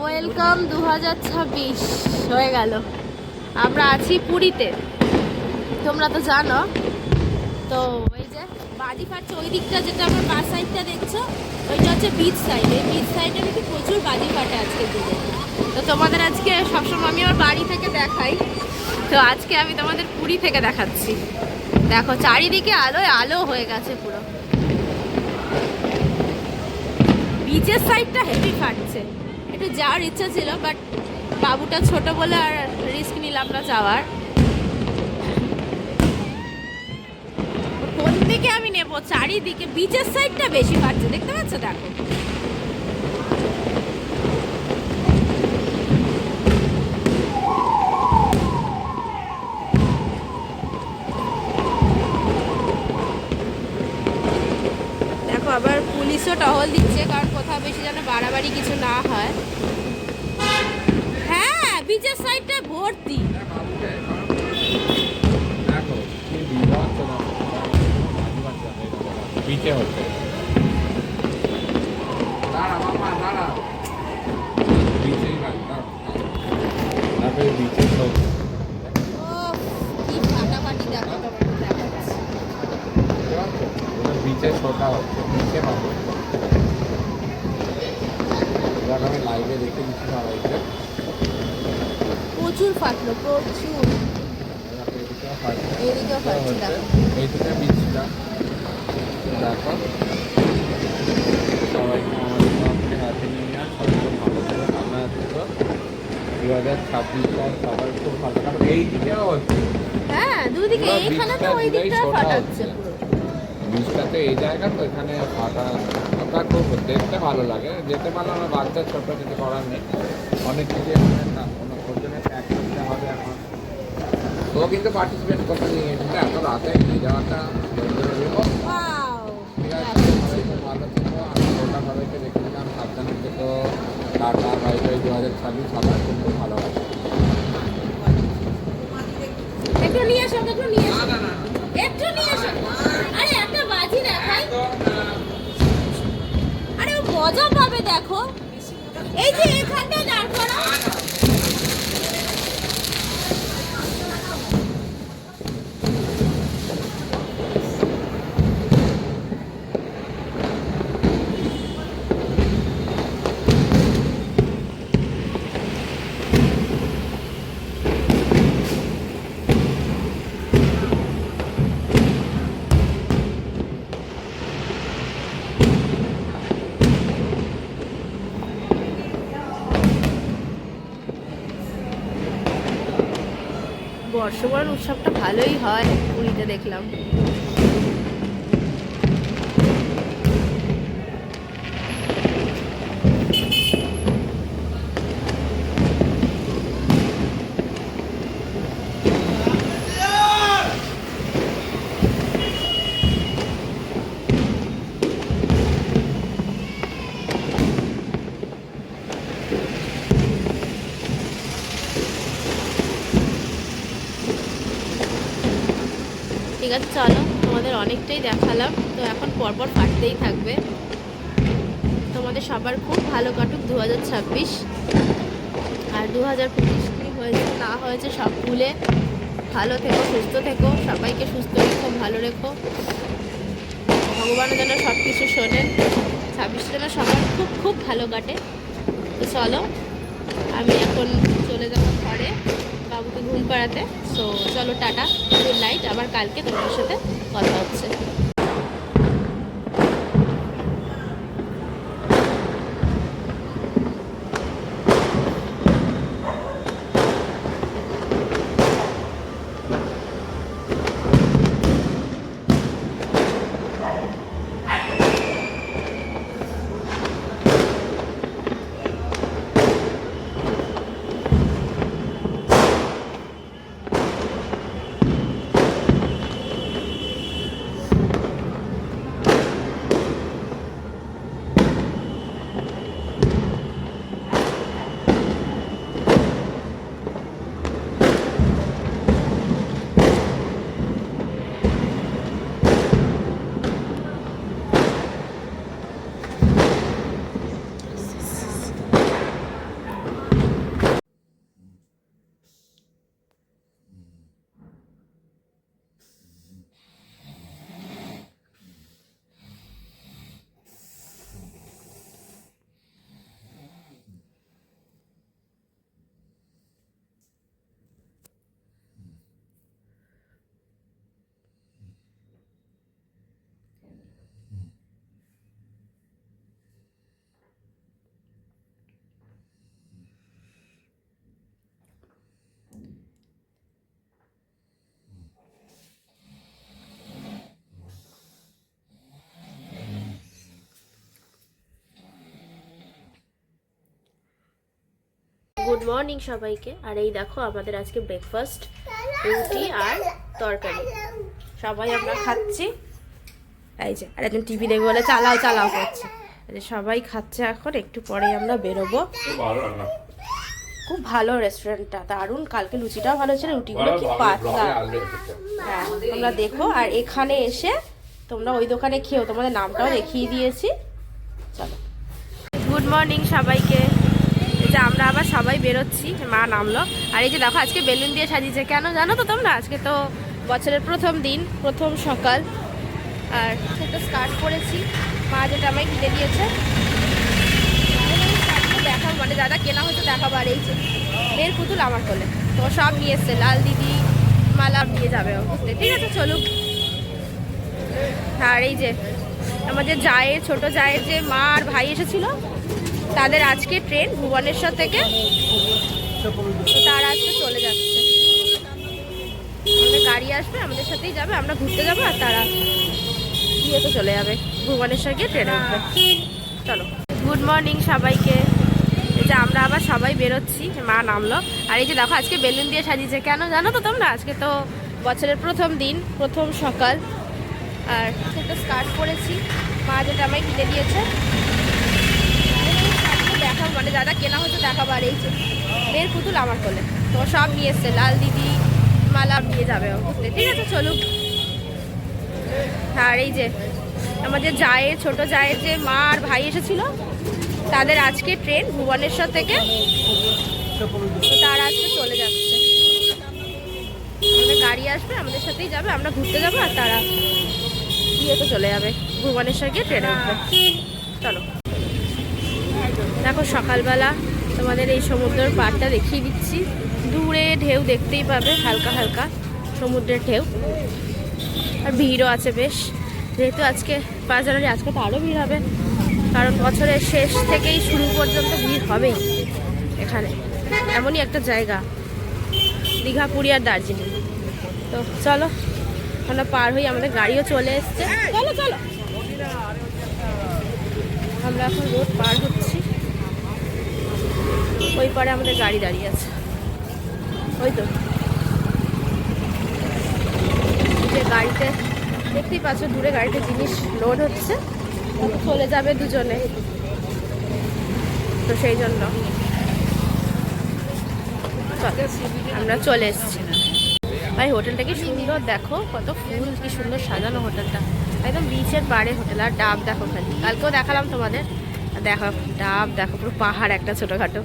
Welcome 2026 হয়ে গেল। আমরা আছি পুরীতে, তোমরা তো জানো। তো ওই যে বাজি ফাটছে ওই দিকটা, যেটা আমার বাস সাইডটা দেখছো, ওইটা হচ্ছে বিচ সাইড। এই বিচ সাইডে নাকি প্রচুর বাজি ফাটে আজকে দিনে। তো তোমাদের আজকে সবসময় আমি আমার বাড়ি থেকে দেখাই, তো আজকে আমি তোমাদের পুরী থেকে দেখাচ্ছি। দেখো চারিদিকে আলোয় আলো হয়ে গেছে পুরো। বিচের সাইডটা হেভি ফাটছে, একটু যাওয়ার ইচ্ছা ছিল, বাট বাবুটা ছোট বলে আর রিস্ক নিলাম না যাওয়ার। কোন দিকে আমি নেবো? চারিদিকে বিচের সাইডটা বেশি ফাটছে, দেখতে পাচ্ছ? দেখো দেখো, আবার পুলিশও টহল দিচ্ছে, কারণ কোথাও বেশি যেন বাড়াবাড়ি কিছু না হয়। হ্যাঁ, বিচের সাইডটা ভর্তি। বিচে হচ্ছে বিচে সব কি ফাটাফাটি দেখো, তোমাকে দেখাচ্ছি। বিচে ছোটা হচ্ছে বিচে পাবো। আমি লাইভে দেখে দিচ্ছি সবাইকে। প্রচুর ফাটলো, প্রচুর। এইদিকেও ফাটছে দেখো। এইদিকে বিচটা দেখো। সবাইকে আমাদের পক্ষে হ্যাপি নিউ ইয়ার, সবাই খুব ভালো থেকো, সামনে থেকো। 2026 সাল সবাই খুব ভালো, কারণ এই দিকেও হচ্ছে। হ্যাঁ, দুদিকে, এইখানে তো ওই দিকটা ফাটাচ্ছে পুরো। বীজটাতে এই জায়গা তো, এখানে ফাটা ওটা খুব দেখতে ভালো লাগে। যেতে পারলে আমার বাচ্চা ছোট, কিছু করার নেই। অনেক কিছু ওর জন্য ট্যাগ করতে হবে এখন। ও কিন্তু পার্টিসিপেট করতে নিয়ে, কিন্তু এত রাতে নিয়ে যাওয়াটা বন্ধ করে দেবো। ওয়াও, ঠিক আছে, সবাই খুব ভালো থেকো। আমি ওটা সবাইকে রেখে দিলাম, সাবধানে থেকো। Tata bye bye. 2026 সবাই খুব খুব ভালোবাসে। একটু নিয়ে এসো, একটু নিয়ে এসো, একটু নিয়ে এসো। আরে একটা বাজি দেখাই। আরে ও মজা পাবে, দেখো। এই যে এখানটায় দাঁড় করো। বর্ষবরণ উৎসবটা ভালোই হয় পুরীতে, দেখলাম। ঠিক আছে, চলো, তোমাদের অনেকটাই দেখালাম। তো এখন পরপর ফাটতেই থাকবে। তোমাদের সবার খুব ভালো কাটুক 2026। আর 2025 কি হয়েছে না হয়েছে সব ভুলে ভালো থেকো, সুস্থ থেকো। সবাইকে সুস্থ রেখো, ভালো রেখো। ভগবানের যেন সব কিছু শোনেন। 26 যেন সবার খুব খুব ভালো কাটে। তো চলো, আমি এখন চলে যাবো ঘরে বাবুকে ঘুম পাড়াতে। সো চলো, টাটা, গুড নাইট। আবার কালকে তোমাদের সাথে কথা হচ্ছে। গুড মর্নিং সবাইকে। আর এই দেখো আমাদের আজকে ব্রেকফাস্ট, রুটি আর তরকারি, সবাই আমরা খাচ্ছি। এই যে আর একজন টিভি দেখবে বলে চালাও চালাও করছে। সবাই খাচ্ছে, এখন একটু পরেই আমরা বেরোবো। খুব ভালো রেস্টুরেন্টটা, দারুণ। কালকে লুচিটাও ভালো ছিল, রুটিগুলো কি পাতলা। হ্যাঁ তোমরা দেখো, আর এখানে এসে তোমরা ওই দোকানে খেয়েও, তোমাদের নামটাও দেখিয়ে দিয়েছি। চলো, গুড মর্নিং সবাইকে। এই যে আমরা আবার সবাই বেরোচ্ছি, মা নামলো। আর এই যে দেখো আজকে বেলুন দিয়ে সাজিয়েছে, কেন জানো তো তোমরা? আজকে তো বছরের প্রথম দিন, প্রথম সকাল। আর সেটা স্টার্ট করেছি, মা যেটা আমায় কিনে দিয়েছে দেখাবো, মানে দাদা কেনা হচ্ছে দেখাবো। আর এই যে মেয়ের পুতুল আমার কোলে, তো সব নিয়ে এসছে, লাল দিদি মালা নিয়ে যাবে ও, ঠিক আছে চলুক। আর এই যে আমাদের জায়ের, ছোট জায়ের যে মা আর ভাই এসেছিল, তাদের আজকে ট্রেন ভুবনেশ্বর থেকে, তো তারা আজকে চলে যাচ্ছে। আমাদের গাড়ি আসবে, আমাদের সাথেই যাবে, আমরা ঘুরতে যাবো, আর তারা গিয়ে তো চলে যাবে ভুবনেশ্বর গিয়ে ট্রেনে উঠবে। চলো, গুড মর্নিং সবাইকে। এই যে আমরা আবার সবাই বেরোচ্ছি, মা নামলো। আর এই যে দেখো আজকে বেলুন দিয়ে সাজিয়েছে, কেন জানো তো তোমরা? আজকে তো বছরের প্রথম দিন, প্রথম সকাল। আর সেটা স্টার্ট করেছি, মা যেটা আমায় কিনে দিয়েছে দেখাবো, মানে দাদা কেনা হচ্ছে দেখাবো। আর এই যে মেয়ের পুতুল আমার কোলে, তো সব নিয়ে এসছে, লাল দিদি মালা নিয়ে যাবে ও, ঠিক আছে চলুক। আর এই যে আমাদের জায়ের, ছোট জায়ের যে মা আর ভাই এসেছিল, তাদের আজকে ট্রেন ভুবনেশ্বর থেকে, তো তারা আজকে চলে যাচ্ছে। আমাদের গাড়ি আসবে, আমাদের সাথেই যাবে, আমরা ঘুরতে যাবো, আর তারা গিয়ে তো চলে যাবে ভুবনেশ্বর গিয়ে ট্রেনে উঠবে। চলো, দেখো সকালবেলা তোমাদের এই সমুদ্রের পাড়টা দেখিয়ে দিচ্ছি। দূরে ঢেউ দেখতেই পাবে, হালকা হালকা সমুদ্রের ঢেউ। আর ভিড়ও আছে বেশ, যেহেতু আজকে 5 জানুয়ারি, আজকে তো আরও ভিড় হবে, কারণ বছরের শেষ থেকেই শুরু পর্যন্ত ভিড় হবেই এখানে। এমনই একটা জায়গা দীঘা, পুরী আর দার্জিলিং। তো চলো আমরা পার হই, আমাদের গাড়িও চলে এসছে। চলো চলো, আমরা এখন রোড পার হচ্ছি। ওই পারে আমাদের গাড়ি দাঁড়িয়ে আছে, ওই তো যে গাড়িতে দেখতেই পাচ্ছ, দূরে গাড়িতে জিনিস লোড হচ্ছে, চলে যাবে দুজনে, তো সেই জন্য আমরা চলে এসেছি। ভাই হোটেলটা কি সুন্দর, দেখো কত ফুল, কি সুন্দর সাজানো হোটেলটা, একদম বিচের পাড়ে হোটেল। আর ডাব দেখো খালি, কালকেও দেখালাম তোমাদের, দেখো ডাব দেখো, পুরো পাহাড় একটা ছোটোখাটো।